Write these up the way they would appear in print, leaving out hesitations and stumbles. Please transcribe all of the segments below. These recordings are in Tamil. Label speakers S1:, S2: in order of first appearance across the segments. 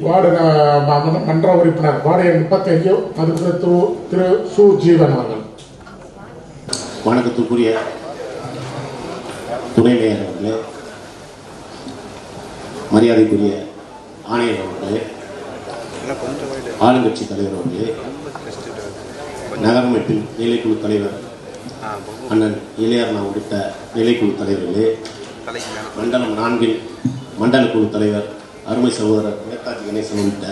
S1: வார்டு மன்ற உறுப்பினர் வார்டு எண் 35 மதிப்பு திரு சு ஜீவன் அவர்கள்.
S2: வணக்கத்துக்குரிய துணை மேயர் அவர்களே, மரியாதைக்குரிய ஆணையர் அவர்களே, ஆளுங்கட்சி தலைவர் அவர்களே, நகரமைப்பின் நிலைக்குழு தலைவர் அண்ணன் இளையர்னா உள்ளிட்ட நிலைக்குழு தலைவர்களே, மண்டலம் 4 மண்டல குழு தலைவர் அருமை சகோதரர் நேதாஜி கணேசன் உள்ளிட்ட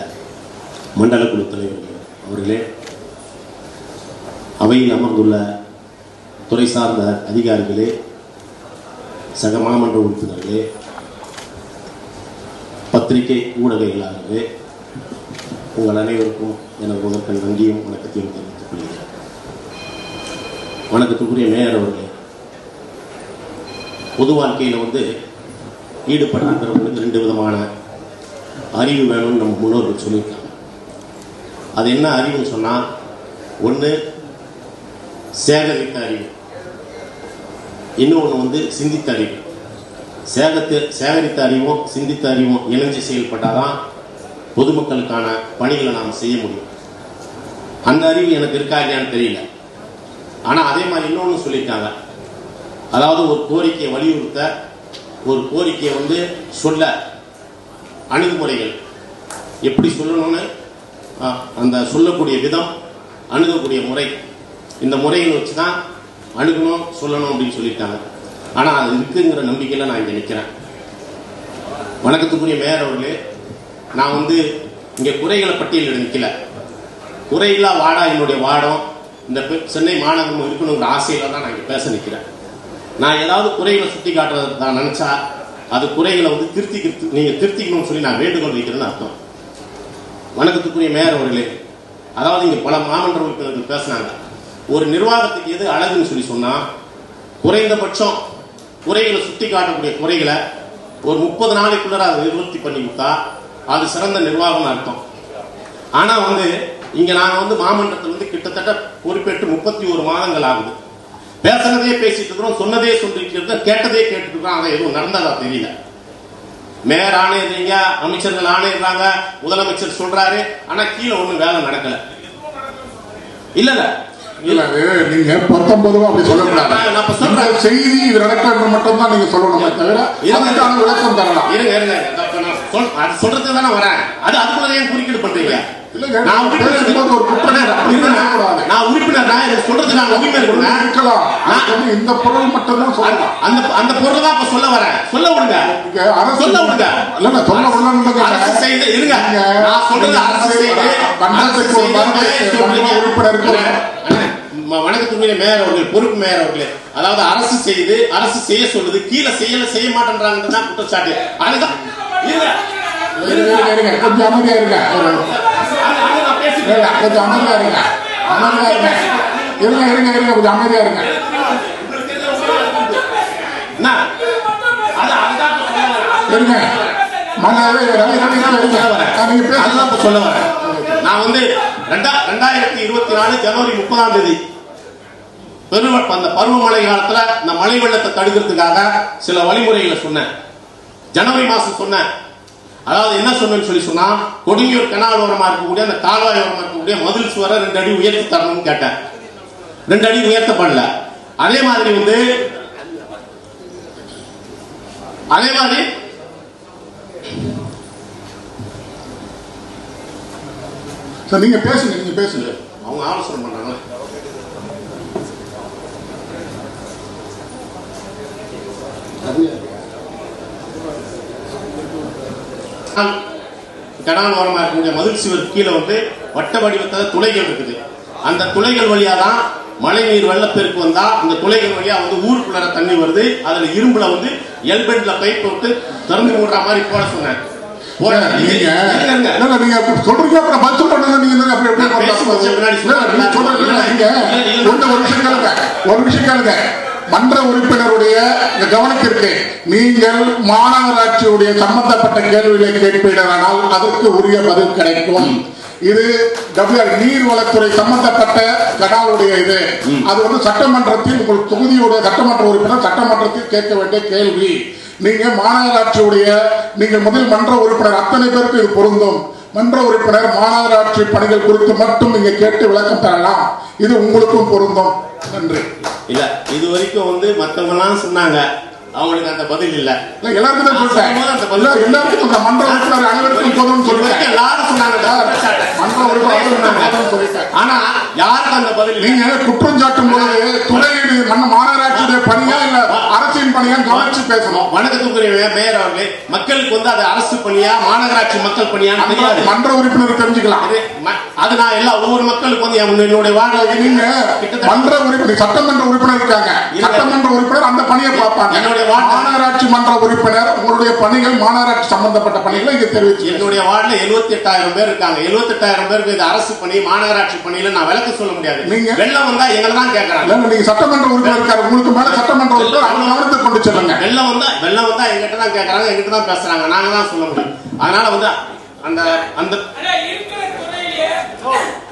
S2: மண்டல குழு தலைவர்கள் அவர்களே, அவையில் அமர்ந்துள்ள துறை சார்ந்த அதிகாரிகளே, சக மாமன்ற உறுப்பினர்களே, பத்திரிகை ஊடகங்களாகவே உங்கள் அனைவருக்கும் எனது முதற்கண் நன்றியும் வணக்கத்தையும் தெரிவித்துக் கொள்கிறேன். வணக்கத்துக்குரிய மேயர் அவர்களே, பொது வாழ்க்கையில் ஈடுபட்டிருக்கிறவங்களுக்கு 2 விதமான அறிவு வேணும்னு நம்ம முன்னோர்கள் சொல்லியிருக்காங்க. அது என்ன அறிவுன்னு சொன்னால், ஒன்று சேகரித்த அறிவு, இன்னொன்று சிந்தித்த அறிவு. சேகரித்த அறிவும் சிந்தித்த அறிவும் இணைஞ்சு செயல்பட்டாதான் பொதுமக்களுக்கான பணிகளை நாம் செய்ய முடியும். அந்த அறிவு எனக்கு இருக்கா இல்லையான்னு தெரியல. ஆனால் அதே மாதிரி இன்னொன்று சொல்லியிருக்காங்க, அதாவது ஒரு கோரிக்கையை வலியுறுத்த, ஒரு கோரிக்கையை சொல்ல அணுகுமுறைகள் எப்படி சொல்லணும்னு, அந்த சொல்லக்கூடிய விதம், அணுகக்கூடிய முறை, இந்த முறைகளை வச்சு தான் அணுகணும் சொல்லணும் அப்படின்னு சொல்லியிருக்காங்க. ஆனால் அது இருக்குங்கிற நம்பிக்கையில் நான் இங்கே நிற்கிறேன். வணக்கத்துக்குரிய மேயர் அவர்களே, நான் இங்கே குறைகளை பட்டியலில் நிற்கல. குறையில்லா வாடா என்னுடைய வாடம், இந்த சென்னை மாநகரம் இருக்கணுங்கிற ஆசையில் தான் நான் இங்கே பேச நிற்கிறேன். நான் ஏதாவது குறைகளை சுட்டி காட்டுறது நான் நினச்சா அது குறைகளை நீங்கள் திருத்திக்கணும்னு சொல்லி நான் வேண்டுகோள் வைக்கிறேன்னு அர்த்தம். வணக்கத்துக்குரிய மேயர் அவர்களே, அதாவது இங்கே பல மாமன்ற உறுப்பினர்கள் பேசினாங்க, ஒரு நிர்வாகத்துக்கு எது அழகுன்னு சொல்லி சொன்னால், குறைந்தபட்சம் குறைகளை சுட்டி காட்டக்கூடிய குறைகளை ஒரு 30 நாளைக்குள்ள அதை நிவர்த்தி பண்ணி கொடுத்தா அது சிறந்த நிர்வாகம் அர்த்தம். ஆனால் இங்கே நாங்கள் மாமன்றத்தில் கிட்டத்தட்ட பொறுப்பேற்று 31 மாதங்கள் ஆகுது. பேசுறதே பேசிட்டு இருக்கிறோம், சொன்னதே சொல்லிட்டு, கேட்டதே கேட்டுட்டு இருக்கிறோம். அதை எதுவும் நடந்ததா தெரியல. மேயர் ஆணையறீங்க, அமைச்சர்கள் ஆணையறாங்க, முதலமைச்சர் சொல்றாரு, ஆனா கீழே ஒண்ணும் வேலை நடக்கல. இல்ல
S1: நீங்க 19 அப்படி சொல்லக்கூடாது. செய்தி நடக்கிறது மட்டும் தான் நீங்க சொல்லணுமே தவிர அதுக்கான விளக்கம் தரலாம்.
S2: இருங்க சொல்றது தானே வரேன். அதுக்குள்ள ஏன் குறுக்கீடு பண்றீங்க? நான் உறுப்பினர் சொல்றது நான் உரிமை இருக்கலாம். இந்த பொருள் மட்டும் தான் சொல்லலாம். அந்த பொருள் தான் இப்ப சொல்ல வரேன். சொல்ல விடுங்க, சொல்ல விடுங்க. இல்ல சொல்ல விடுங்க. அரசு செய்து இருங்க, நான் சொல்றது அரசு செய்து வணக்கத்துக்குரிய மேயர் அவர்கள், பொறுப்பு மேயர் அவர்களே, அதாவது அரசு செய்து அரசு செய்ய சொல்லுது, கீழே செய்ய மாட்டேன்றாங்கன்னு குற்றச்சாட்டு. அதுதான்
S1: கொஞ்சம் அமைதியா இருங்க, கொஞ்சம் அமைதியா இருங்க, இருங்க கொஞ்சம் அமைதியா இருங்க.
S2: சொல்ல வரேன். நான் 2024 ஜனவரி 30ஆம் தேதி அந்த பருவமழை காலத்துல இந்த மழை வெள்ளத்தை தடுக்கிறதுக்காக சில வழிமுறைகளை சொன்னேன். ஜனவரி மாசம் சொன்னேன். அதாவது என்ன சொன்னேன்னு சொல்லி சொன்னா, கொடுங்கியூர் கனால் ஓரமா இருக்கக்கூடிய அந்த கால்வாய் ஓரமா இருக்கக்கூடிய மதில் சுவரை 2 அடி உயர்த்தி தரணும்னு கேட்டேன். 2 அடி உயர்த்தப்படல. அதே மாதிரி
S1: நீங்க பேசுங்க.
S2: அவங்க ஆலோசனை பண்றாங்க. கனால் ஓரமா இருக்கக்கூடிய மதில் சுவர் கீழே வட்ட வடிவத்தில் துளைகள் இருக்குது. அந்த துளைகள் வழியா தான் மழை நீர் வெள்ளப்பெருக்கு வந்தா அந்த துளைகள் வழியா ஊருக்குள்ள தண்ணி வருது. அதுல இரும்புல எல்பெட்ல பைப் போட்டு திறந்து மூடுற மாதிரி போட சொன்னேன்.
S1: மன்ற உறுப்பினருடைய கவனத்திற்கு நீங்கள் மாநகராட்சியுடைய சம்பந்தப்பட்ட கேள்விகளை கேட்பீர்களானால் அதற்கு உரிய பதில் கிடைக்கும். இது நீர்வளத்துறை சம்பந்தப்பட்ட கடாவுடைய இது. அது சட்டமன்றத்தில் உங்கள் தொகுதியுடைய சட்டமன்ற உறுப்பினர் சட்டமன்றத்தில் கேட்க வேண்டிய கேள்வி. நீங்க மாநகராட்சியுடைய நீங்கள் முதல் மன்ற உறுப்பினர் அத்தனை பேருக்கு இது பொருந்தும். மன்ற உறுப்பினர் மாநகராட்சி பணிகள் குறித்து மட்டும் நீங்க கேட்டு விளக்கம் தரலாம். இது உங்களுக்கும் பொருந்தும். நன்றி.
S2: இல்ல இது வரைக்கும் வந்து மத்தவங்க எல்லாம் சொன்னாங்க, அவங்களுக்கு அந்த பதில் இல்ல.
S1: எல்லாருக்கும் தான் சொல்றேன். எல்லாருக்கும் அந்த மன்ற உறுப்பினர் அனைவருக்கும் பொதுன்னு சொல்றேன்.
S2: எல்லாரும் சொன்னாங்க
S1: மன்ற உறுப்பினர் சொல்லிட்டேன்.
S2: ஆனா யாருக்கும் அந்த பதில்.
S1: நீங்க குற்றம் சாட்டும் போது துறையீடு மாநகராட்சியுடைய பணியா இல்ல அரசின் பணியா கவனிச்சு பேசணும்.
S2: வணக்கத்துக்குரிய மேயர் அவர்களே, மக்களுக்கு வந்து அது அரசு பணியா மாநகராட்சி மக்கள் பணியான்னு தெரியாது.
S1: மன்ற உறுப்பினர் தெரிஞ்சுக்கலாம்.
S2: அது நான் எல்லா ஒவ்வொரு மக்களுக்கு வந்து என்னுடைய வாழ்க்கை.
S1: நீங்க மன்ற உறுப்பினர் சட்டமன்ற உறுப்பினர் இருக்காங்க. சட்டமன்ற உறுப்பினர் அந்த பணியை பார்ப்பாங்க. மாநகராட்சி மன்ற உறுப்பினர் உங்களுடைய பணிகள் மாநகராட்சி சம்பந்தப்பட்ட பணிகளை இங்க தெரிவிச்சு.
S2: என்னுடைய வார்டுல 78,000 பேர் இருக்காங்க. 78,000 பேருக்கு இது அரசு பணி மாநகராட்சி பணியில நான் விளக்க சொல்ல முடியாது. நீங்க வெள்ளம் வந்தா எங்களை தான் கேட்கறாங்க.
S1: நீங்க சட்டமன்ற உறுப்பினர் இருக்காரு, உங்களுக்கு மேல சட்டமன்ற உறுப்பினர் அவங்க கவனத்தை கொண்டு செல்லுங்க.
S2: வெள்ளம் வந்தா எங்கிட்ட தான் கேட்கறாங்க, எங்கிட்ட தான் பேசுறாங்க, நாங்க தான் சொல்ல முடியும். அதனால வந்து அந்த அந்த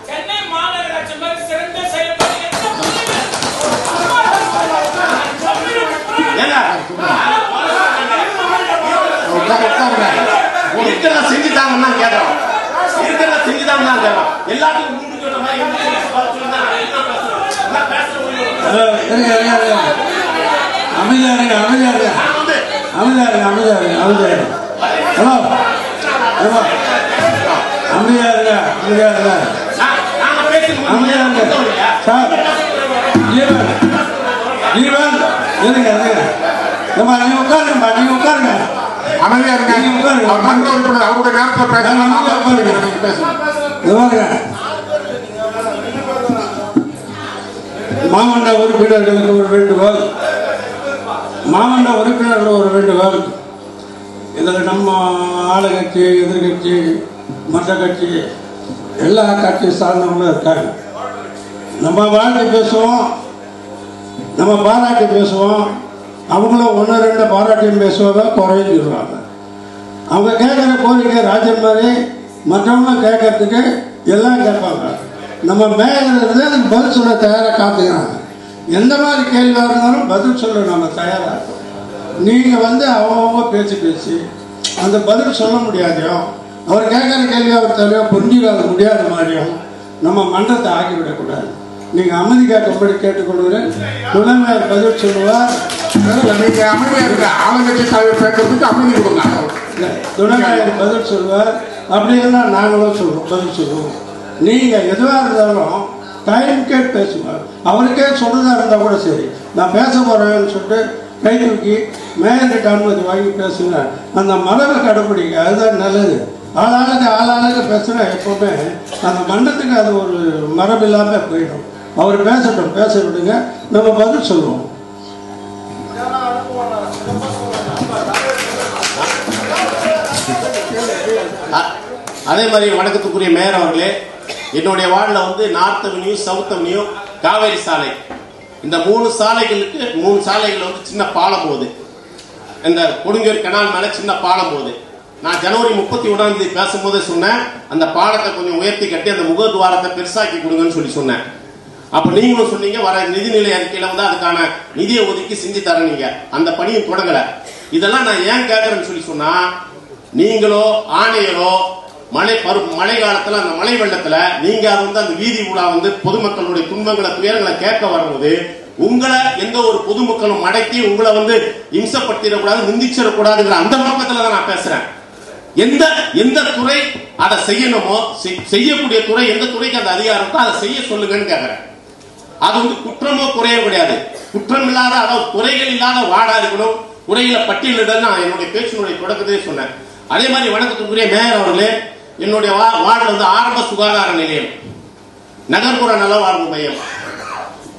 S3: சென்னை மாநகராட்சி மாதிரி சிறந்த செயல்பாடு
S2: இருக்கிறத செஞ்சுட்டாங்கன்னா கேட்கறோம். இருக்கிறத செஞ்சுட்டாங்கன்னா கேட்கறோம். எல்லாத்துக்கும்
S1: உட்காருங்க. அமைதியா இருங்க. மன்ற உறுப்பினர் அவருடைய நேரத்தில்
S4: மாமன்ற உறுப்பினர்களுக்கு ஒரு வேண்டுகோள். மாமன்ற உறுப்பினர்கள் ஒரு வேண்டுகோள். இதில் நம்ம ஆளுங்கட்சி, எதிர்கட்சி, மற்ற கட்சி எல்லா கட்சி சார்ந்தவங்களும் இருக்காங்க. நம்ம வாழ்க்கை பேசுவோம், நம்ம பாராட்டி பேசுவோம். அவங்களும் 1-2 பாராட்டியும் பேசுவாங்க, குறையும் சொல்லுவாங்க. அவங்க கேட்குற கோரிக்கை ராஜன் மாதிரி மற்றவங்க கேட்கறதுக்கு எல்லாம் கேட்பாங்க. நம்ம மேலிருந்து அதுக்கு பதில் சொல்ல தயாராக காத்துக்கிறாங்க. எந்த மாதிரி கேள்வியாக இருந்தாலும் பதில் சொல்ல நம்ம தயாராக இருக்கோம். நீங்கள் வந்து அவங்கவுங்க பேசி அந்த பதில் சொல்ல முடியாதையும், அவர் கேட்குற கேள்வி அவர் தெளிவாக புரிஞ்சுக்காத முடியாத மாதிரியும் நம்ம மன்றத்தை ஆக்கிவிடக்கூடாது. நீங்கள் அமைதி காட்டும்படி கேட்டுக்கொள்கிறேன். துணைமையார் பதில் சொல்லுவார்.
S1: நீங்க அமைதியா இருக்க ஆளுங்கட்சி தலைவர் பேசுறதுக்கு அமைதி கொடுங்க.
S4: துணைமையார் பதில் சொல்லுவார். அப்படி எல்லாம் நாங்களும் சொல்லுவோம், பதில் சொல்லுவோம். நீங்கள் எதுவாக இருந்தாலும் டைம் கேட்டு பேசுவார். அவருக்கே சொல்றதா இருந்தால் கூட சரி, நான் பேச போறேன்னு சொல்லிட்டு கை தூக்கி மேயர்கிட்ட அனுமதி வாங்கி பேசுங்க. அந்த மரபை கடைப்பிடிங்க, அதுதான் நல்லது. ஆளாளுக்கு பேசுனா எப்பவுமே அந்த மன்றத்துக்கு அது ஒரு மரபு இல்லாமல் போயிடும். அவர் பேசட்டும், பேச விடுங்க, நம்ம பதில் சொல்லுவோம்.
S2: அதே மாதிரி வணக்கத்துக்குரிய மேயர் அவர்களே, என்னுடைய வார்டில் வந்து north avenue, south avenue, Kaveri சாலை, இந்த 3 சாலைகளுக்கு 3 சாலைகள் வந்து சின்ன பாலம் போகுது. இந்த கொடுங்கூர் கனால் மேல சின்ன பாலம் போகுது. நான் ஜனவரி 31 பேசும்போது சொன்னேன், அந்த பாலத்தை கொஞ்சம் உயர்த்தி கட்டி அந்த முகத்வாரத்தை பெருசாக்கி கொடுங்கன்னு சொன்னேன். அப்ப நீங்களும் சொன்னீங்க, வர நிதிநிலை அறிக்கையில வந்து அதுக்கான நிதியை ஒதுக்கி செஞ்சு தரீங்க. அந்த பணியும் தொடங்கல. இதெல்லாம் நான் ஏன் கேட்கறேன்னு சொன்னா, நீங்களோ ஆணையரோ மழை காலத்துல அந்த மழை வெள்ளத்துல நீங்க வந்து அந்த வீதி ஊடா வந்து பொதுமக்களுடைய துன்பங்களை துயரங்களை கேட்க வரும்போது உங்களை எந்த ஒரு பொதுமக்களும் மடக்கி உங்களை வந்து இம்சப்படுத்திடக்கூடாது, நிந்திச்சிடக்கூடாதுங்கிற அந்த நோக்கத்துல தான் நான் பேசுறேன். எந்த துறை அதை செய்யணுமோ, செய்யக்கூடிய துறை எந்த துறைக்கு அந்த அதிகாரமோ அதை செய்ய சொல்லுங்கன்னு கேட்கிறேன். அது வந்து குற்றமோ குறையோ கிடையாது. குற்றம் இல்லாத, அதாவது குறைகள் இல்லாத வார்டா இருக்கணும். குறைகளை பட்டியலிடல் நான் என்னுடைய பேச்சினுடைய தொடக்கத்திலே சொன்னேன். அதே மாதிரி வணக்கத்துக்குரிய மேயர் அவர்களே, என்னுடைய வார்டில் வந்து ஆரம்ப சுகாதார நிலையம், நகர்ப்புற நலவாழ்வு மையம்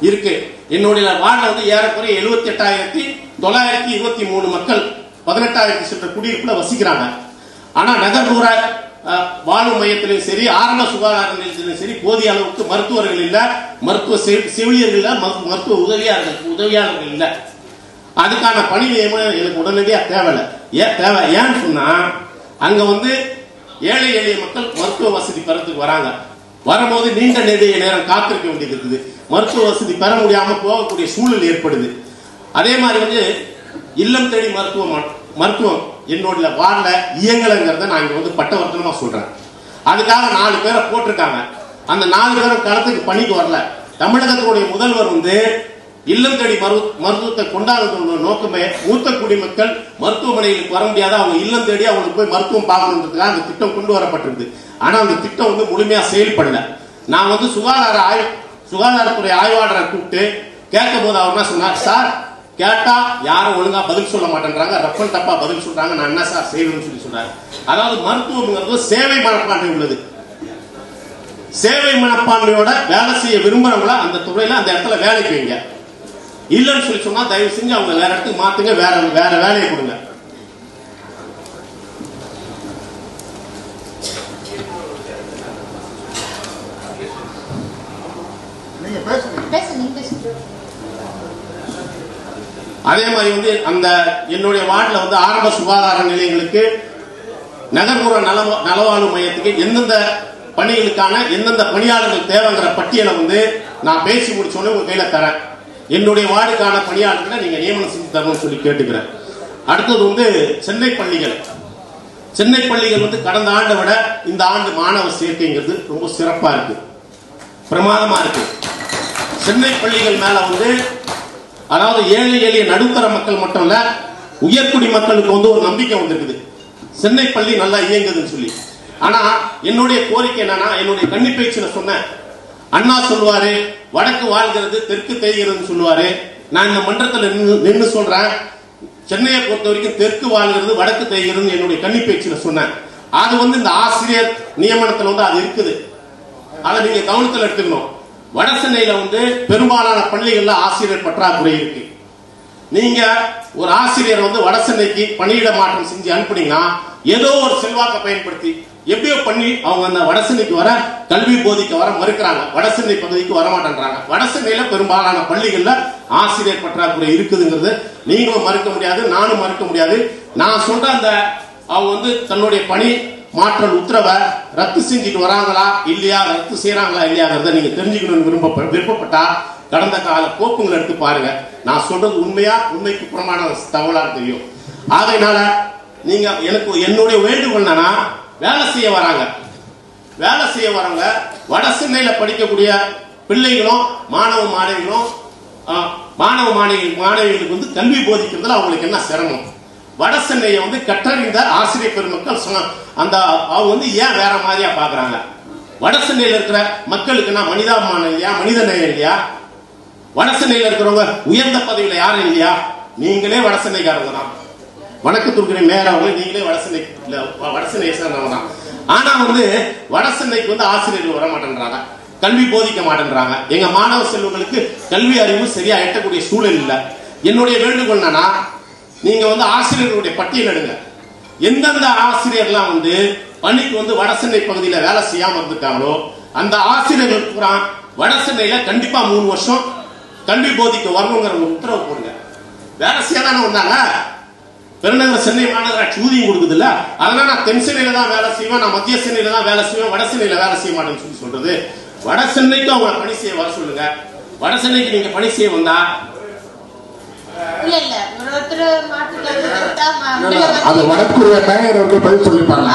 S2: இருக்கு. என்னுடைய வார்டில் வந்து ஏறக்குறைய 78,923 மக்கள் 18,000 சிற்ற குடியிருப்புல வசிக்கிறாங்க. ஆனா நகர்ப்புற வாழ்வு மையத்திலும் சரி, ஆரம்ப சுகாதார நிலையத்திலும் சரி, போதிய அளவுக்கு மருத்துவர்கள் இல்ல, மருத்துவ செவிலியர்கள் இல்ல, மருத்துவ உதவியாளர்கள் இல்ல. அதுக்கான பணி நியமனம் எனக்கு உடனடியா தேவை. ஏன்னு சொன்னா, அங்க வந்து ஏழை எளிய மக்கள் மருத்துவ வசதி பெறத்துக்கு வராங்க. வரும்போது நீண்ட நேரம் காத்திருக்க வேண்டியது இருக்குது. மருத்துவ வசதி பெற முடியாம போகக்கூடிய சூழல் ஏற்படுது. அதே மாதிரி வந்து இல்லம் தேடி மருத்துவம் என்னோட வார்டில் இயங்கலைங்கிறத நான் இங்க வந்து பட்டவர்த்தனமா சொல்றேன். அதுக்காக 4 பேரை போட்டிருக்காங்க. அந்த 4 பேரும் களத்துக்கு பணிக்கு வரல. தமிழகத்தினுடைய முதல்வர் வந்து இல்லம் தேடி மருத்துவத்தை கொண்டாடுற நோக்கமே மூத்த குடிமக்கள் மருத்துவமனைகளுக்கு வர முடியாத அவங்க இல்லம் தேடி அவங்களுக்கு போய் மருத்துவம் பார்க்கணுன்றதுக்காக அந்த திட்டம் கொண்டு வரப்பட்டிருக்கு. ஆனா அந்த திட்டம் வந்து முழுமையா செயல்படல. நான் வந்து சுகாதாரத்துறை ஆய்வாளரை கூப்பிட்டு கேட்கும் போது அவர் என்ன சொன்னார், சார் கேட்டா யாரும் ஒழுங்கா பதில் சொல்ல மாட்டேன்றாங்க, ரப்பன் தப்பா பதில் சொல்றாங்க, நான் என்ன சார் செய்வேன்னு சொல்லி சொன்னார். அதாவது மருத்துவம்ங்கிறது சேவை மனப்பான்மை உள்ளது. சேவை மனப்பான்மையோட வேலை செய்ய விரும்புறவங்கள அந்த துறையில அந்த இடத்துல வேலைக்கு வைங்க. இல்லைன்னு சொல்லி சொன்னா தயவு செஞ்சு அவங்க வேற இடத்துக்கு மாத்துங்க, வேற வேலையை கொடுங்க. அதே மாதிரி வந்து அந்த என்னுடைய வார்டில் வந்து ஆரம்ப சுகாதார நிலையங்களுக்கு நகர்ப்புற நலவாழ்வு மையத்துக்கு எந்தெந்த பணிகளுக்கான எந்தெந்த பணியாளர்கள் தேவைங்கிற பட்டியலை வந்து நான் பேசி முடிச்சோன்னே உங்க கையில தரேன். என்னுடைய வார்டுக்கான பணியாளர்களை நீங்க நியமனம் செஞ்சு தரணும்னு சொல்லி கேட்டுக்கிறேன். அடுத்தது வந்து சென்னை பள்ளிகள் வந்து கடந்த ஆண்டை விட இந்த ஆண்டு மாணவர் சேர்க்கைங்கிறது ரொம்ப சிறப்பா இருக்கு, பிரமாதமா இருக்கு. சென்னை பள்ளிகள் மேல வந்து அதாவது ஏழை எளிய நடுத்தர மக்கள் மட்டும் இல்ல உயர்குடி மக்களுக்கு வந்து ஒரு நம்பிக்கை வந்திருக்குது, சென்னை பள்ளி நல்லா இயங்குதுன்னு சொல்லி. ஆனா என்னுடைய கோரிக்கை என்னன்னா, என்னுடைய கன்னி பேச்சுல சொன்னேன், அண்ணா சொல்லுவாரு வடக்கு வாழ்கிறது தெற்கு தேய்கிறதுன்னு சொல்லுவாரு. நான் இந்த மன்றத்தில் நின்று சொல்றேன், சென்னையை பொறுத்த வரைக்கும் தெற்கு வாழ்கிறது வடக்கு தேய்கிறது என்னுடைய கன்னி பேச்சுல சொன்னேன். அது வந்து இந்த ஆசிரியர் நியமனத்தில் வந்து அது இருக்குது, அதை நீங்க கவனத்தில் எடுத்துக்கணும். வட சென்னையில வந்து பெரும்பாலான பள்ளிகள்ல ஆசிரியர் பற்றாக்குறை இருக்கு. நீங்க ஒரு ஆசிரியர் வந்து வட சென்னைக்கு பணியிட மாற்றம் செஞ்சு அனுப்புனீங்கன்னா ஏதோ ஒரு செல்வாக்கை பயன்படுத்தி எப்படியோ பண்ணி அவங்க அந்த வட சென்னைக்கு வர கல்வி போதிக்க வர மறுக்கிறாங்க, வட சென்னை பகுதிக்கு வர மாட்டேன்றாங்க. வட சென்னையில பெரும்பாலான பள்ளிகள்ல ஆசிரியர் பற்றாக்குறை இருக்குதுங்கிறது நீங்களும் மறுக்க முடியாது, நானும் மறுக்க முடியாது. நான் சொல்ற அந்த அவங்க வந்து தன்னுடைய பணி மாற்றல் உத்தரவை ரத்து செஞ்சுட்டு வராங்களா இல்லையா, ரத்து செய்யறாங்களா இல்லையாங்கிறத நீங்க தெரிஞ்சுக்கணும்னு விருப்பப்பட்டா கடந்த கால கோப்புங்களை எடுத்து பாருங்க. நான் சொல்றது உண்மைக்கு புறமான தகவலா தெரியும். அதனால நீங்க எனக்கு என்னுடைய வேண்டுகோள் என்னன்னா, வேலை செய்ய வரவங்க வட சென்னையில படிக்கக்கூடிய பிள்ளைகளும் மாணவிகளுக்கு வந்து கல்வி போதிக்கிறதுல அவங்களுக்கு என்ன சிரமம்? வட சென்னையை வந்து கற்றறிந்த ஆசிரியர் பெருமக்கள் அந்த அவங்க வந்து ஏன் வேற மாதிரியா பாக்குறாங்க? வட சென்னையில இருக்கிற மக்களுக்கு நான் மனிதாபிமானம் இல்லையா, மனித நேயம் இல்லையா? வட சென்னையில இருக்கிறவங்க உயர்ந்த பதவியில யாரும் இல்லையா? நீங்களே வட சென்னைக்காரங்க தான். வணக்கத்துக்குரிய மேயர் அவர்கள் நீங்களே வட சென்னை சேர்ந்தவங்க தான். ஆனா வந்து வட சென்னைக்கு வந்து ஆசிரியர்கள் வர மாட்டேன்றாங்க, கல்வி போதிக்க மாட்டேன்றாங்க. எங்க மாணவ செல்வங்களுக்கு கல்வி அறிவு சரியா எட்டக்கூடிய சூழல் இல்லை. என்னுடைய வேண்டுகோள் என்னன்னா, நீங்க வந்து ஆசிரியர்களுடைய பட்டியல் எடுங்க. எந்தெந்த ஆசிரியர்லாம் வந்து பணிக்கு வந்து வட சென்னை பகுதியில வேலை செய்யாம இருந்திருக்காங்களோ அந்த ஆசிரியர்கள் பூரா வட சென்னையில கண்டிப்பா 3 வருஷம் கல்வி போதிக்க வரணுங்கிற ஒரு உத்தரவு போடுங்க. வேலை செய்யாதானே வந்தாங்க. பெருநகர சென்னை மாநகராட்சி ஊதியம் கொடுக்குது இல்ல, அதனால நான் தென் சென்னையில தான் வேலை செய்வேன், நான் மத்திய சென்னையில தான் வேலை செய்வேன், வட சென்னையில வேலை செய்ய மாட்டேன்னு சொல்லி சொல்றது. வட சென்னைக்கு அவங்க பணி செய்ய வர சொல்லுங்க. வட சென்னைக்கு நீங்க பணி செய்ய வந்தா
S1: அது வடக்குரிய மேயர் அவர்கள் பதில் சொல்லிப்பாங்க.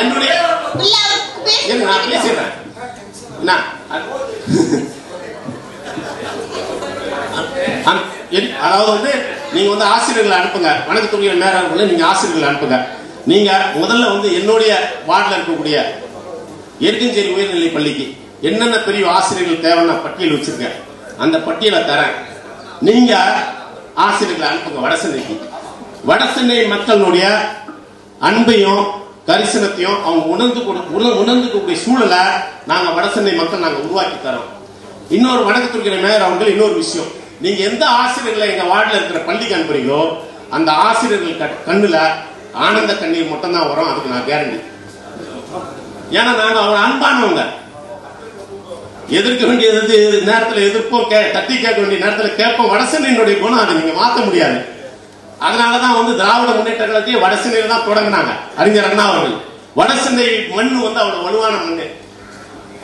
S2: என்னுடைய நான் பேசுறேன். அதாவது வந்து நீங்க வந்து ஆசிரியர்களை அனுப்புங்க, வணக்கத்துக்குரிய மேயர் நீங்க ஆசிரியர்களை அனுப்புங்க. நீங்க முதல்ல வந்து என்னுடைய வார்டில் இருக்கக்கூடிய ஏற்கஞ்சேரி உயர்நிலை பள்ளிக்கு என்னென்ன பெரிய ஆசிரியர்கள் தேவைன்னு பட்டியல் வச்சிருக்கேன், அந்த பட்டியலை தரேன். நீங்க ஆசிரியர்களை அனுப்புங்க வட சென்னைக்கு. வட சென்னை மக்களுடைய அன்பையும் கரிசனத்தையும் அவங்க உணர்ந்துக்கூடிய சூழலை நாங்க வட சென்னை மக்கள் நாங்க உருவாக்கி தரோம். இன்னொரு வணக்கத்துக்குரிய மேயர் அவர்கள் இன்னொரு விஷயம், நீங்க எந்த ஆசிரியர்களை எங்க வார்டில் இருக்கிற பள்ளிக்கு அனுப்புறீங்களோ அந்த ஆசிரியர்கள் கண்ணுல ஆனந்த கண்ணீர் மட்டும் தான் வரும், அதுக்கு நான் கேரண்டி. ஏன்னா நாங்க அவங்க அன்பானவங்க, எதிர்க்க வேண்டிய நேரத்தில் எதிர்ப்போம், தட்டி கேட்க வேண்டிய நேரத்தில் கேட்போம். வடசென்னையினுடைய குணம் அதை நீங்க மாற்ற முடியாது. அதனாலதான் வந்து திராவிட முன்னேற்ற கழகத்தையே வடசென்னையில தான் தொடங்கினாங்க அறிஞர் அண்ணா அவர்கள். வடசென்னை மண்ணு வந்து அவ்வளவு வலுவான மண்ணு.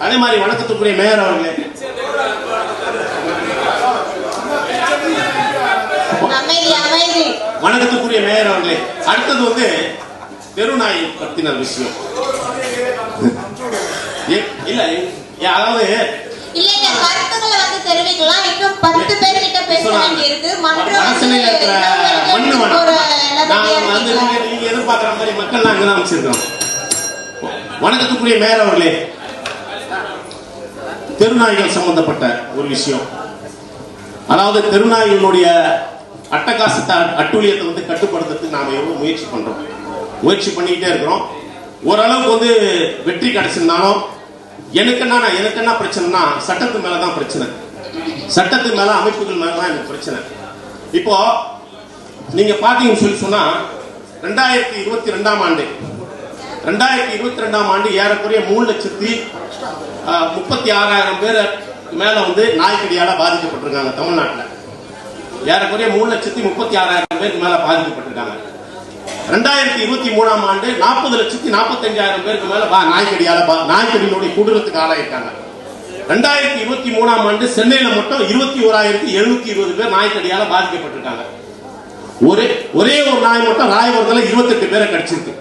S2: அதே மாதிரி வணக்கத்துக்குரிய மேயர் அவர்களே வணக்கத்துக்குரிய மேயர் அவர்களே, அடுத்தது வந்து தெருநாய் பத்தின விஷயம். இல்ல அதாவது
S5: இல்லைங்க, கருத்துக்களை வந்து தெரிவிக்கலாம். இன்னும் 10 பேர்கிட்ட பேச வேண்டியிருக்கு.
S2: மனசுல இருக்கிற மண்ணு வந்து நீங்க எதிர்பார்க்கிற மாதிரி மக்கள் அங்கதான் அமைச்சிருக்கோம். வணக்கத்துக்குரிய மேயர் அவர்களே, தெருநாய்கள் சம்பந்தப்பட்ட ஒரு விஷயம். அதாவது தெருநாய்களுடைய அட்டகாசத்தை அட்டூழியத்தை வந்து கட்டுப்படுத்துறதுக்கு நாம எவ்வளவு முயற்சி பண்ணிக்கிட்டே இருக்கிறோம். ஓரளவுக்கு வந்து வெற்றி கிடைச்சிருந்தாலும் எனக்கு என்ன பிரச்சனைனா சட்டத்து மேலதான் பிரச்சனை. சட்டத்து மேல அமைப்புகள் மேலதான் எனக்கு பிரச்சனை. இப்போ நீங்க பாத்தீங்கன்னு சொன்னா 2022 ஆண்டு ஏறக்குறைய 3,36,000 பேர் மேல வந்து நாய்க்கடியால பாதிக்கப்பட்டிருக்காங்க தமிழ்நாட்டில். ஏறக்குறைய 3,36,000 பேருக்கு மேல பாதிக்கப்பட்டிருக்காங்க. 2023 ஆண்டு 40,45,000 பேருக்கு மேல நாய்க்கடியினுடைய கொடூரத்துக்கு ஆளாயிருக்காங்க. 2023 ஆண்டு சென்னையில மட்டும் 21,720 பேர் நாய்க்கடியால பாதிக்கப்பட்டிருக்காங்க. ஒரே ஒரு நாய் மட்டும் ராயபுரத்துல 28 பேரை கடிச்சிருக்கு.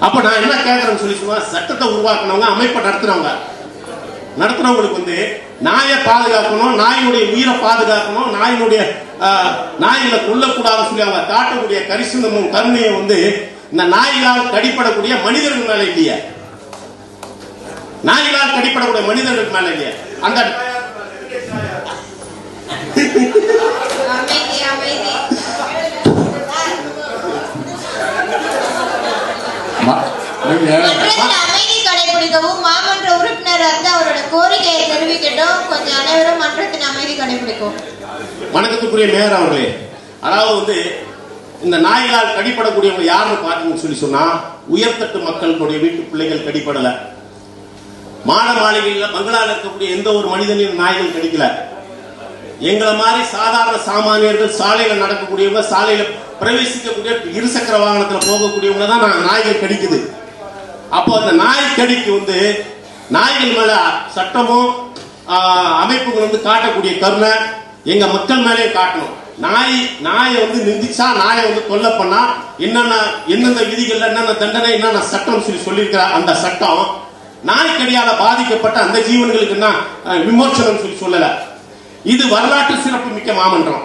S2: அப்ப நான் என்ன கேட்கறேன்னு சொல்லி சொன்னா, சட்டத்தை உருவாக்குனவங்க, அமைப்பை நடத்துறவங்களுக்கு வந்து நாயை பாதுகாக்கணும், நாயினுடைய உயிரை பாதுகாக்கணும், நாய்களை கொல்லக்கூடாதுன்னு சொல்லி அவங்க காட்டக்கூடிய கரிசனமும் கருணையும் வந்து இந்த நாய்களால் கடிப்படக்கூடிய மனிதர்கள் மேல இல்லையா? நாய்களால் கடிப்படக்கூடிய மனிதர்களுக்கு மேல இல்லையா? அந்த
S5: அமைதி கடைபிடிக்கவும் மாமன்ற உறுப்பினர் வந்து அவரோட கோரிக்கையை தெரிவிக்கட்டும். கொஞ்சம் அனைவரும் மன்றத்தின் அமைதி கடைபிடிக்கும்.
S2: வணக்கத்துக்குரிய மேயர் அவர்களே, அதாவது வந்து இந்த நாய்களால் கடிப்படக்கூடியவங்க யாருன்னு பாத்தீங்கன்னு சொல்லி சொன்னா, உயர்தட்டு மக்களுடைய வீட்டு பிள்ளைகள் கடிப்படல. மாட மாளிகையில பங்களால இருக்கக்கூடிய எந்த ஒரு மனிதனின் நாய்கள் கடிக்கல. எங்களை மாதிரி சாதாரண சாமானியர்கள், சாலையில நடக்கக்கூடியவங்க, சாலையில பிரவேசிக்கக்கூடிய இருசக்கர வாகனத்துல போகக்கூடியவங்க தான் நாய்கள் கடிக்குது. அப்போ அந்த நாய் கடிக்கு வந்து நாய்கள் மேல சட்டமும் அமைப்புகள் வந்து காட்டக்கூடிய கருணை எங்க மக்கள் மேலே காட்டணும். நாயை வந்து நிந்திச்சா, நாயை வந்து கொல்ல பண்ணா என்னென்ன விதிகள், என்னென்ன தண்டனை, என்னென்ன சட்டம் சொல்லியிருக்கிற அந்த சட்டம் நாய்க்கடியால பாதிக்கப்பட்ட அந்த ஜீவன்களுக்கு என்ன விமோசனம் சொல்லல. இது வரலாற்று சிறப்பு மிக்க மாமன்றம்.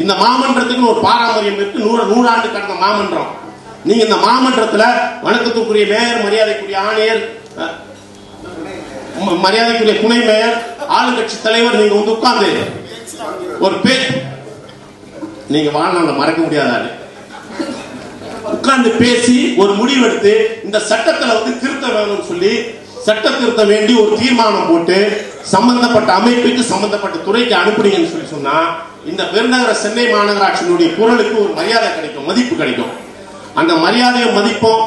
S2: இந்த மாமன்றத்துக்கு ஒரு பாரம்பரியம் இருக்கு. 100 ஆண்டு கடந்த மாமன்றம். நீங்க இந்த மாமன்றத்துல வணக்கத்துக்குரிய மேயர், மரியாதைக்குரிய ஆணையர், மரியாதைக்குரிய துணை மேயர், ஆளுங்கட்சி தலைவர், நீங்க வந்து உட்கார்ந்து ஒரு நீங்க வாழ்நாள மறக்க முடியாதாரு உட்கார்ந்து பேசி ஒரு முடிவெடுத்து இந்த சட்டத்துல வந்து திருத்த வேணும்னு சொல்லி சட்ட திருத்தம் வேண்டி ஒரு தீர்மானம் போட்டு சம்பந்தப்பட்ட அமைப்புக்கு, சம்பந்தப்பட்ட துறைக்கு அனுப்புனீங்கன்னு சொல்லி சொன்னா இந்த பெருநகர சென்னை மாநகராட்சியினுடைய குரலுக்கு ஒரு மரியாதை கிடைக்கும், மதிப்பு கிடைக்கும். அந்த மரியாதையும் மதிப்பும்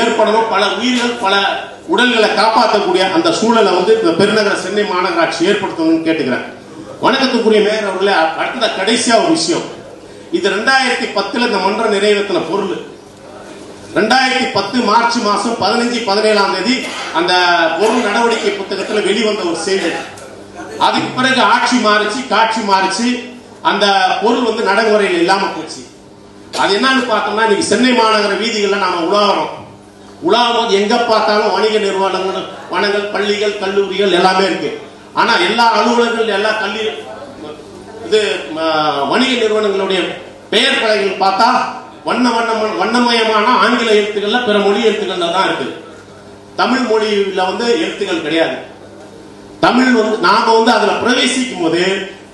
S2: ஏற்படணும். பல உயிர்கள், பல உடல்களை காப்பாற்றக்கூடிய அந்த சூழலை வந்து இந்த பெருநகர சென்னை மாநகராட்சி ஏற்படுத்தணும்னு கேட்டுக்கிறேன். வணக்கத்துக்குரிய மேயர் அவர்களே, அடுத்த கடைசியா ஒரு விஷயம். இது 2010 இந்த மன்றம் நிறைவேற்றின பொருள். 2010 மார்ச் மாசம் 15, 17 அந்த பொருள் நடவடிக்கை புத்தகத்தில் வெளிவந்த ஒரு செய்தி. அதுக்கு பிறகு ஆட்சி மாறிச்சு, காட்சி மாறிச்சு, அந்த பொருள் வந்து நடைமுறையில் இல்லாம போச்சு. அது என்னன்னு பார்த்தோம்னா, இன்னைக்கு சென்னை மாநகர வீதிகள்ல நாம உலாவும் எங்க பார்த்தாலும் வணிக நிறுவனங்கள், பள்ளிகள், கல்லூரிகள் எல்லாமே இருக்கு. ஆனா எல்லா அலுவலர்கள், எல்லா வணிக நிறுவனங்களுடைய பெயர் பலகைகள் பார்த்தா வண்ணமயமான ஆங்கில எழுத்துக்கள்ல, பிற மொழி எழுத்துக்கள்ல தான் இருக்கு. தமிழ் மொழியில வந்து எழுத்துக்கள் கிடையாது. தமிழ் வந்து நாம வந்து அதுல பிரவேசிக்கும் போது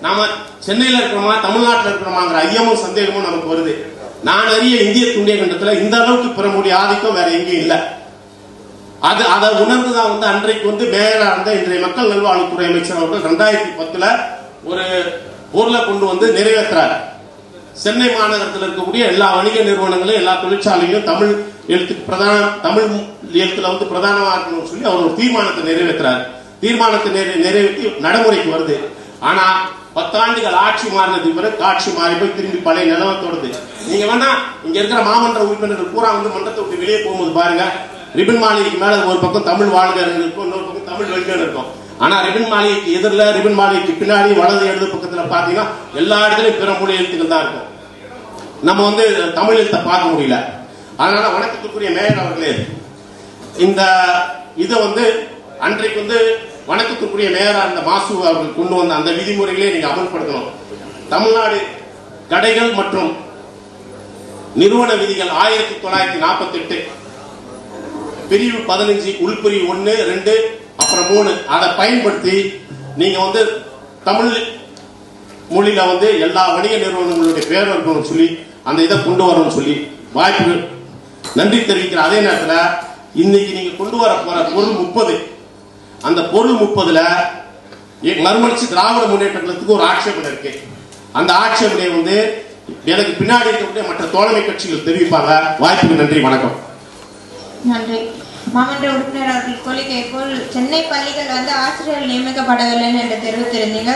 S2: நாம சென்னையில இருக்கிறோமா, தமிழ்நாட்டில் இருக்கிறோமாங்கிற ஐயமும் சந்தேகமும் நமக்கு வருது. நான் அறிய இந்திய துண்டிய கண்டத்துல இந்த அளவுக்கு பிற மொழி ஆதிக்கம் வேற எங்கேயும் இல்லை. அதை உணர்ந்துதான் வந்து அன்றைக்கு வந்து மேயரா இருந்த இன்றைய மக்கள் நல்வாழ்வுத்துறை அமைச்சர் அவர்கள் 2010 ஒரு பொருளை கொண்டு வந்து நிறைவேற்றார். சென்னை மாநகரத்தில் இருக்கக்கூடிய எல்லா வணிக நிறுவனங்களும், எல்லா தொழிற்சாலையும் தமிழ் எழுத்துல வந்து பிரதானமா இருக்கணும்னு சொல்லி அவர் ஒரு தீர்மானத்தை நிறைவேற்றார். தீர்மானத்தை நிறைவேற்றி நடைமுறைக்கு வருது. ஆனா 10 ஆண்டுகள் ஆட்சி மாறினது பிறகு காட்சி மாறி போய் திரும்பி பழைய நிலவரத்தோடுது. நீங்க வேணா இங்க இருக்கிற மாமன்ற உறுப்பினர்கள் பூரா வந்து மன்றத்தை விட்டு வெளியே போகும்போது பாருங்க, ரிபன் மாளிகைக்கு மேல ஒரு பக்கம் தமிழ் வாழ்கர்கள் இருக்கும், இன்னொரு பக்கம் தமிழ் வெள்ளியர் இருக்கும். ஆனா ரிபன் மாளிகைக்கு எதிரில், ரிபன் மாளிகைக்கு பின்னாடி வலது இடது பக்கத்துல பாத்தீங்கன்னா எல்லா இடத்துலயும் பிற மொழி எழுத்துக்கள் தான் இருக்கும். நம்ம வந்து தமிழ் எழுத்தை பார்க்க முடியல. அதனால வணக்கத்துக்குரிய மேயர் அவர்களே, இந்த இதை வந்து அன்றைக்கு வந்து வணக்கத்துக்குரிய மேயரா இருந்த மாசு அவர்கள் கொண்டு வந்த அந்த விதிமுறைகளே நீங்க அமல்படுத்தணும். தமிழ்நாடு கடைகள் மற்றும் நிறுவன விதிகள் 1948 பிரிவு 15 உள்பிரிவு 1, 2 அப்புறம் 3 அதை பயன்படுத்தி நீங்க வந்து தமிழ் மொழியில வந்து எல்லா வணிக நிறுவனங்களுடைய பேர் இருக்கணும்னு சொல்லி அந்த இதை கொண்டு வரணும்னு சொல்லி வாய்ப்பு நன்றி தெரிவிக்கிற அதே நேரத்தில் இன்னைக்கு நீங்க கொண்டு வர போற பொருள் 30 அந்த பொருள் 30ல மறுமலர்ச்சி திராவிட முன்னேற்ற கழகத்துக்கு ஒரு ஆட்சேபனை இருக்கு. அந்த ஆட்சேபனை வந்து எனக்கு பின்னாடி இருக்கக்கூடிய மற்ற தோழமை கட்சிகள் தெரிவிப்பாங்க. வாய்ப்புக்கு நன்றி, வணக்கம்.
S5: நன்றி. மாமன்ற உறுப்பினர் அவர்கள் கோரிக்கை போல் சென்னை பள்ளிகள் வந்து ஆசிரியர்கள் நியமிக்கப்படவில்லை என்று தெரிவித்திருந்தீங்க.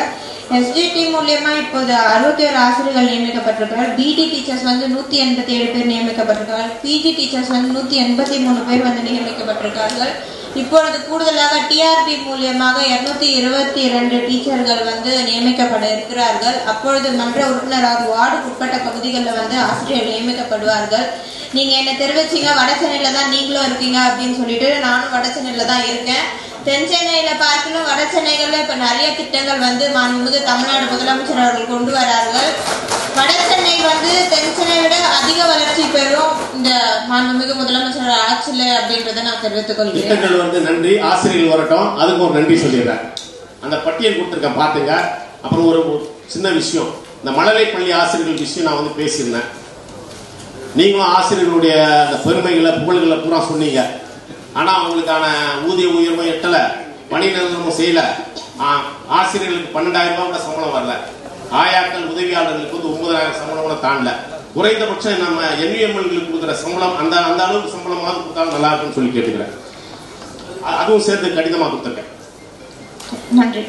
S5: எஸ்ஜிடி மூலியமா இப்போது 61 ஆசிரியர்கள் நியமிக்கப்பட்டிருக்கிறார்கள். பிடி டீச்சர்ஸ் வந்து 187 பேர் நியமிக்கப்பட்டிருக்கிறார்கள். பிஜி டீச்சர்ஸ் வந்து 183 பேர் வந்து நியமிக்கப்பட்டிருக்கிறார்கள். இப்பொழுது கூடுதலாக டிஆர்பி மூலியமாக 222 டீச்சர்கள் வந்து நியமிக்கப்பட இருக்கிறார்கள். அப்பொழுது மன்ற உறுப்பினர் வார்டுக்கு உட்பட்ட பகுதிகளில் வந்து ஆசிரியர்கள் நியமிக்கப்படுவார்கள். நீங்க என்ன தெரிவிச்சீங்க வட சென்னையில தான் நீங்களும் இருக்கீங்க அப்படின்னு சொல்லிட்டு, நானும் வட சென்னையில தான் இருக்கேன். தென் சென்னையில பார்க்கணும், வட சென்னைகள்ல இப்ப நிறைய திட்டங்கள் வந்து மாண்புமிகு தமிழ்நாடு முதலமைச்சர் அவர்கள் கொண்டு வரார்கள். வட சென்னை வந்து தென் சென்னையை விட அதிக வளர்ச்சி பெறும் இந்த மாண்புமிகு முதலமைச்சர் ஆட்சியில அப்படின்றத நான் தெரிவித்துக் கொள்கிறேன்.
S2: திட்டங்கள் வந்து நன்றி, ஆசிரியர்கள் வரட்டும், அதுக்கு ஒரு நன்றி சொல்லிடுறேன். அந்த பட்டியல் கொடுத்துருக்கேன் பாத்துங்க. அப்புறம் ஒரு சின்ன விஷயம், இந்த மழலை பள்ளி ஆசிரியர்கள் விஷயம் நான் வந்து பேசியிருந்தேன். நீங்களும் ஆசிரியர்களுடைய அந்த பெருமைகளை புகழ்களை பூரா சொன்னீங்க. ஆனா அவங்களுக்கான ஊதிய உயர்வும் எட்டல, பணி நிரந்தரமும் செய்யல. ஆசிரியர்களுக்கு 12,000 ரூபாய் கூட சம்பளம் வரல. ஆயாக்கள் உதவியாளர்களுக்கு வந்து 9,000 சம்பளம் கூட தாண்டல. குறைந்தபட்சம் நம்ம என்விஎம்எல்களுக்கு கொடுக்குற சம்பளம் அந்த அளவுக்கு சம்பளமாவது கொடுத்தாலும் நல்லா இருக்கும்னு சொல்லி கேட்டுக்கிறேன். அதுவும் சேர்த்து கடிதமா கொடுத்துருக்கேன்.
S5: நன்றி.